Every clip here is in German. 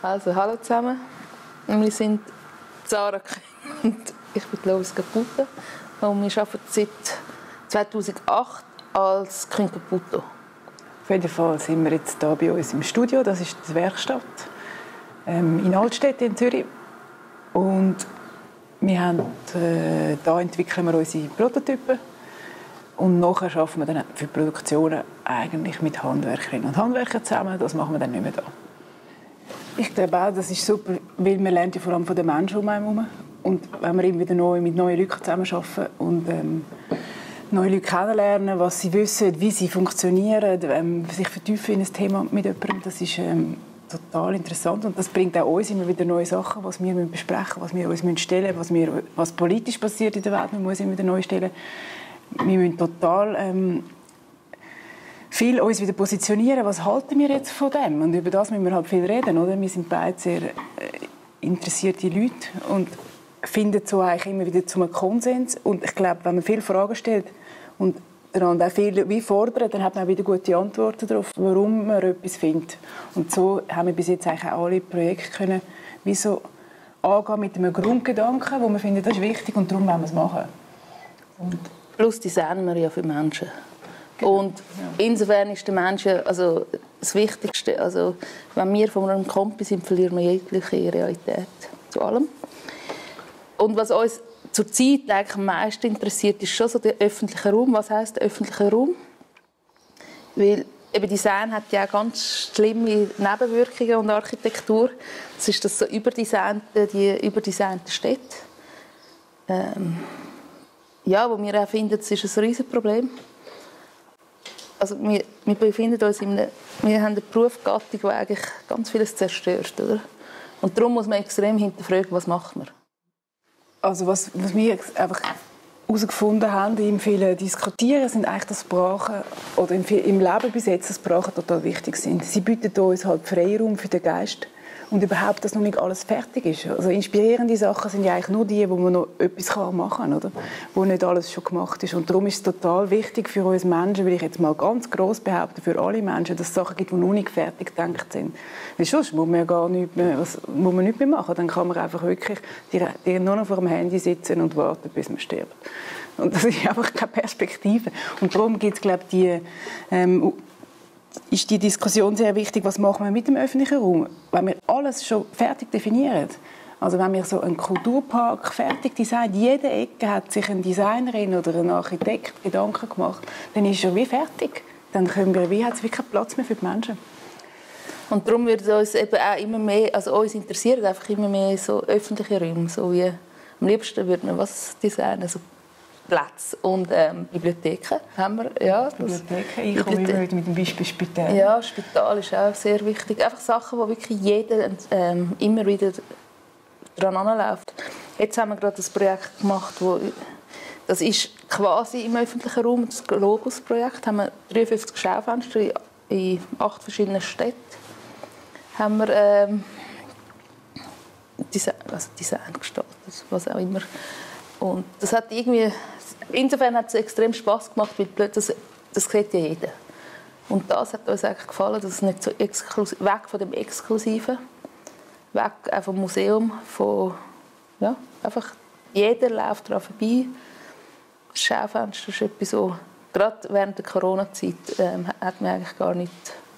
Also, hallo zusammen. Wir sind Sarah und ich bin Lois Caputo. Und wir arbeiten seit 2008 als Queen Caputo. Auf jeden Fall sind wir jetzt hier bei uns im Studio. Das ist die Werkstatt in Altstädte in Zürich. Und wir haben, da entwickeln wir unsere Prototypen. Und nachher arbeiten wir dann für Produktionen eigentlich mit Handwerkerinnen und Handwerkern zusammen. Das machen wir dann nicht mehr da. Ich glaube auch, das ist super, weil man lernt ja vor allem von den Menschen um einen herum. Und wenn wir immer wieder mit neuen Leuten zusammenarbeiten und neue Leute kennenlernen, was sie wissen, wie sie funktionieren, sich vertiefen in ein Thema mit jemandem, das ist total interessant. Und das bringt auch uns immer wieder neue Sachen, was wir besprechen müssen, was wir uns stellen müssen, was politisch passiert in der Welt, man muss immer wieder neu stellen. Wir müssen total viel uns wieder positionieren, was halten wir jetzt von dem? Und über das müssen wir halt viel reden, oder? Wir sind beide sehr interessierte Leute und finden so eigentlich immer wieder zu einem Konsens. Und ich glaube, wenn man viele Fragen stellt und dann auch viel wie fordert, dann hat man auch wieder gute Antworten darauf, warum man etwas findet. Und so haben wir bis jetzt eigentlich auch alle Projekte können, wie so angehen mit einem Grundgedanken, wo man findet, das ist wichtig und darum wollen wir es machen. Und plus designen wir ja für Menschen. Genau. Und insofern ist der Mensch also das Wichtigste. Also, wenn wir von einem Kompass sind, verlieren wir jegliche Realität zu allem. Und was uns zurzeit eigentlich am meisten interessiert, ist schon so der öffentliche Raum. Was heisst öffentlicher Raum? Weil eben Design hat ja auch ganz schlimme Nebenwirkungen und Architektur. Das ist das so die überdesignte Städte. Ja, wo wir auch finden, das ist ein Riesenproblem. Also wir befinden uns wir haben eine Berufsgattung, die eigentlich ganz vieles zerstört, oder? Und darum muss man extrem hinterfragen, was macht man. Also was wir einfach herausgefunden haben in vielen Diskutieren, sind eigentlich, dass Sprachen, oder im Leben bis jetzt, dass Sprachen total wichtig sind. Sie bieten uns halt Freiraum für den Geist und überhaupt, dass noch nicht alles fertig ist. Also inspirierende Sachen sind ja eigentlich nur die, wo man noch etwas machen kann, oder? Wo nicht alles schon gemacht ist. Und darum ist es total wichtig für uns Menschen, will ich jetzt mal ganz gross behaupten, für alle Menschen, dass es Sachen gibt, die noch nicht fertig gedacht sind. Weil sonst muss man ja gar nichts mehr machen. Dann kann man einfach wirklich nur noch vor dem Handy sitzen und warten, bis man stirbt. Und das ist einfach keine Perspektive. Und darum gibt es, glaube ich, ist die Diskussion sehr wichtig, was machen wir mit dem öffentlichen Raum? Wenn wir alles schon fertig definieren, also wenn wir so einen Kulturpark fertig designen, jede Ecke hat sich eine Designerin oder ein Architekt Gedanken gemacht, dann ist er wie fertig. Dann hat es wirklich Platz mehr für die Menschen. Und darum wird uns eben auch immer mehr, also uns interessiert einfach immer mehr so öffentliche Räume, so wie am liebsten würde man was designen, also Plätze und Bibliotheken haben wir. Ja, Bibliotheken, ich komme immer wieder mit dem Beispiel Spital. Ja, Spital ist auch sehr wichtig. Einfach Sachen, wo wirklich jeder immer wieder dran anläuft. Jetzt haben wir gerade ein Projekt gemacht, das ist quasi im öffentlichen Raum, das Globus-Projekt. Haben wir 53 Schaufenster in 8 verschiedenen Städten. Haben wir Design gestaltet, was auch immer. Und das hat insofern hat es extrem Spass gemacht, weil das sieht ja jeder. Und das hat uns eigentlich gefallen, dass es nicht so exklusiv, weg von dem Exklusiven, weg vom Museum, einfach jeder läuft daran vorbei. Das Schaufenster ist etwas so, gerade während der Corona-Zeit hat man eigentlich gar nicht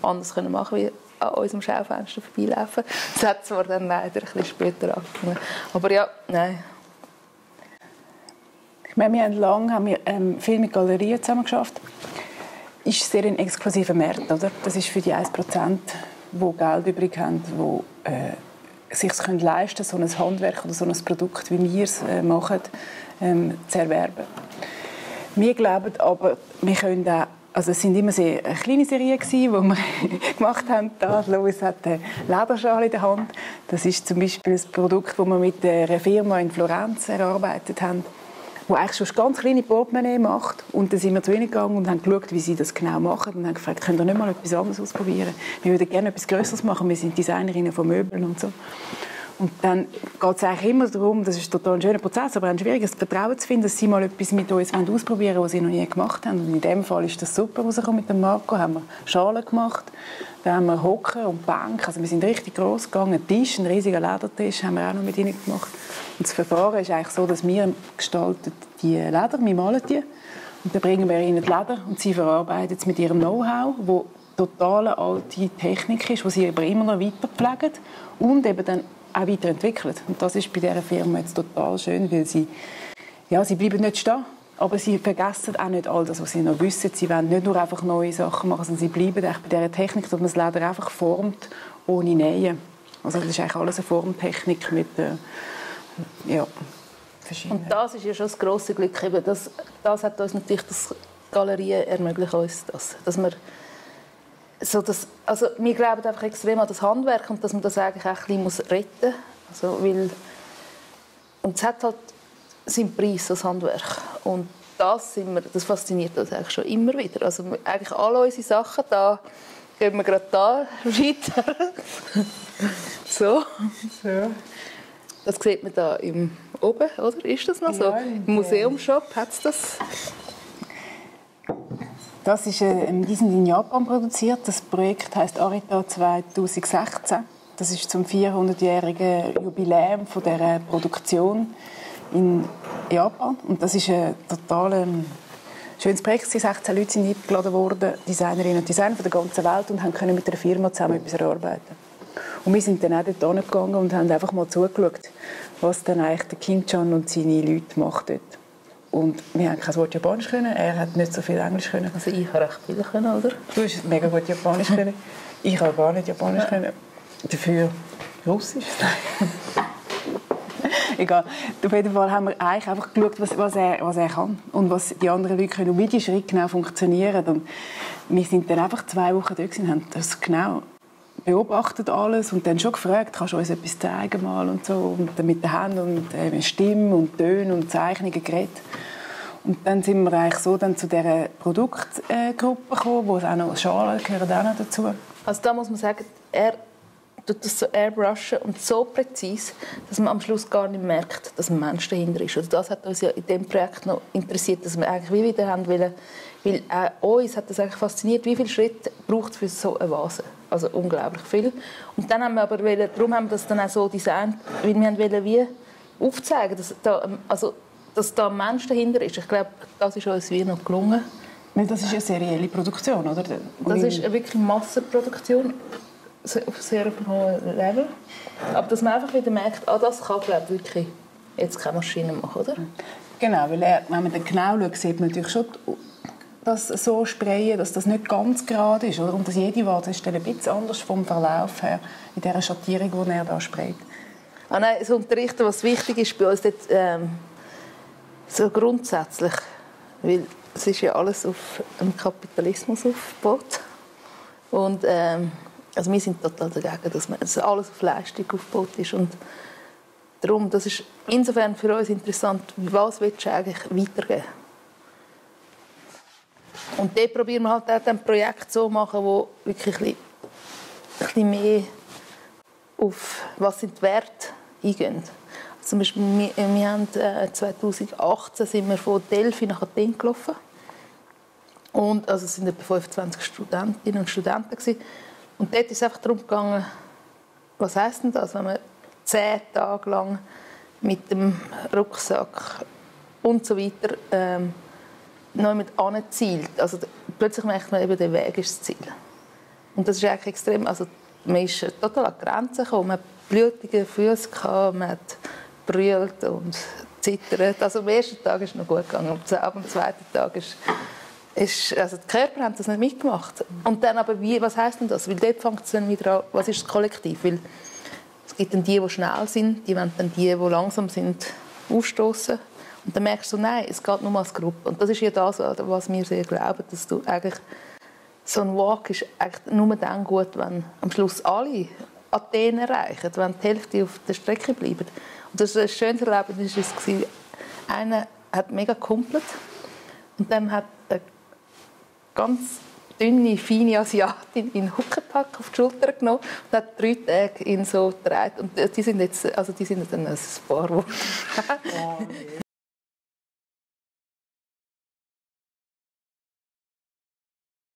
anders machen können, wie an unserem Schaufenster vorbeilaufen. Das hat zwar dann leider ein bisschen später angefangen, aber ja, nein. Wir haben viel mit Galerien zusammengearbeitet. Das ist sehr ein exklusiver Markt, oder? Das ist für die 1%, die Geld übrig haben, die sich es leisten können, so ein Handwerk oder so ein Produkt, wie wir es machen, zu erwerben. Wir glauben aber, wir können auch, also es sind immer sehr kleine Serien gewesen, die wir gemacht haben. Da, Lois hat eine Lederschale in der Hand. Das ist zum Beispiel ein Produkt, das wir mit einer Firma in Florenz erarbeitet haben, die eigentlich schon ganz kleine Portemonnaie macht. Und dann sind wir zu ihnen gegangen und haben geschaut, wie sie das genau machen. Und haben gefragt, könnt ihr nicht mal etwas anderes ausprobieren? Wir würden gerne etwas Größeres machen. Wir sind Designerinnen von Möbeln und so. Und dann geht es eigentlich immer darum, das ist total ein schöner Prozess, aber ein schwieriges Vertrauen zu finden, dass sie mal etwas mit uns ausprobieren wollen, was sie noch nie gemacht haben. Und in dem Fall ist das super rausgekommen mit dem Marco. Haben wir Schalen gemacht, dann haben wir Hocker und Bänke. Also wir sind richtig gross gegangen. Ein Tisch, ein riesiger Ledertisch, haben wir auch noch mit ihnen gemacht. Und das Verfahren ist eigentlich so, dass wir gestalten die Leder, wir malen die. Und dann bringen wir ihnen die Leder und sie verarbeiten es mit ihrem Know-how, wo totale alte Technik ist, die sie aber immer noch weiter pflegen und eben dann auch weiterentwickelt. Und das ist bei dieser Firma jetzt total schön, weil sie bleiben nicht stehen, aber sie vergessen auch nicht all das, was sie noch wissen. Sie wollen nicht nur einfach neue Sachen machen, sondern sie bleiben bei dieser Technik, dass man das Leder einfach formt, ohne Nähen. Also das ist eigentlich alles eine Formtechnik mit verschiedenen... Und das ist ja schon das grosse Glück. Das hat uns natürlich das Galerien ermöglicht uns das. Dass wir wir glauben einfach extrem an das Handwerk und dass man das eigentlich auch ein bisschen retten muss. Und es hat halt seinen Preis, das Handwerk. Und das fasziniert uns eigentlich schon immer wieder. Also eigentlich alle unsere Sachen, da gehen wir gerade da weiter. so. Das sieht man da oben, oder? Ist das noch so? Ja, im Museumshop hat es das. Die sind in Japan produziert. Das Projekt heisst Arita 2016. Das ist zum 400-jährigen Jubiläum von dieser Produktion in Japan. Und das ist ein total schönes Projekt. 16 Leute sind eingeladen worden, Designerinnen und Designer von der ganzen Welt, und können mit einer Firma zusammen etwas erarbeiten. Und wir sind dann auch dort hingegangen und haben einfach mal zugeschaut, was dann eigentlich der Kim-chan und seine Leute machen dort. Und wir haben kein Wort Japanisch können. Er hat nicht so viel Englisch können. Also ich habe recht viel können, oder? Du hast mega gut Japanisch können. Ich habe gar nicht Japanisch können. Dafür Russisch. Egal. Auf jeden Fall haben wir eigentlich einfach geschaut, was er kann und was die anderen Leute können und wie die Schritte genau funktionieren. Und wir sind dann einfach 2 Wochen dort und haben das genau beobachtet alles und dann schon gefragt, kannst du uns etwas zeigen mal und so, und dann mit den Händen und Stimmen und Tönen und Zeichnungen geredet. Und dann sind wir eigentlich so dann zu dieser Produktgruppe gekommen, wo es auch noch Schalen gehören auch noch dazu. Also da muss man sagen, er tut das so airbrushen und so präzise, dass man am Schluss gar nicht merkt, dass ein Mensch dahinter ist. Also das hat uns ja in diesem Projekt noch interessiert, dass wir eigentlich wieder haben wollen, weil uns hat das eigentlich fasziniert, wie viele Schritte braucht es für so eine Vase. Also unglaublich viel. Und dann haben wir aber darum haben wir das dann auch so designt, weil wir wollten wie aufzeigen, dass da ein Mensch dahinter ist. Ich glaube, das ist uns wie noch gelungen. Das ist eine serielle Produktion, oder? Das ist wirklich Massenproduktion auf sehr hohem Level. Aber dass man einfach wieder merkt, das kann, glaube ich, wirklich jetzt keine Maschine machen, oder? Genau, weil wenn man dann genau schaut, sieht man natürlich schon, dass so sprayen, dass das nicht ganz gerade ist, oder? Und dass jede Vase ist dann ein bisschen anders vom Verlauf her, in dieser Schattierung, die er da sprayt. Nein, das Unterrichten, was wichtig ist bei uns dort, so grundsätzlich, weil es ist ja alles auf dem Kapitalismus aufgebaut. Und also wir sind total dagegen, dass alles auf Leistung aufgebaut ist. Und darum, das ist insofern für uns interessant, was willst du eigentlich weitergeben? Und dort probieren wir halt auch ein Projekt so machen, wo wirklich ein bisschen mehr auf was sind die Werte eingehen. Also zum Beispiel, wir haben 2018 sind wir von Delphi nach Athen gelaufen. Und, also es sind etwa 25 Studentinnen und Studenten gewesen. Und dort ist es einfach darum gegangen, was heisst denn das, wenn man 10 Tage lang mit dem Rucksack und so weiter noch mit anzielt. Also plötzlich merkt man, eben, der Weg ist das Ziel. Und das ist eigentlich extrem, also man ist total an die Grenzen gekommen. Man hat blutige Füße gehabt, man hat brüllt und zittert. Also am ersten Tag ist es noch gut gegangen, am zweiten Tag also die Körper haben das nicht mitgemacht. Und dann aber, was heisst denn das? Weil dort fängt es dann wieder an, was ist das Kollektiv? Weil es gibt dann die schnell sind, die wollen dann die langsam sind, aufstoßen. Und dann merkst du, nein, es geht nur als Gruppe. Und das ist ja das, was wir sehr glauben, dass du eigentlich so ein Walk ist eigentlich nur dann gut, wenn am Schluss alle Athen erreichen, wenn die Hälfte auf der Strecke bleibt. Und das ist ein schönes Erlebnis. Einer hat mega gekumpelt und dann hat eine ganz dünne, feine Asiatin in Huckepack auf die Schulter genommen und hat 3 Tage ihn so getragen. Und die sind jetzt, also die sind dann ein Paar geworden.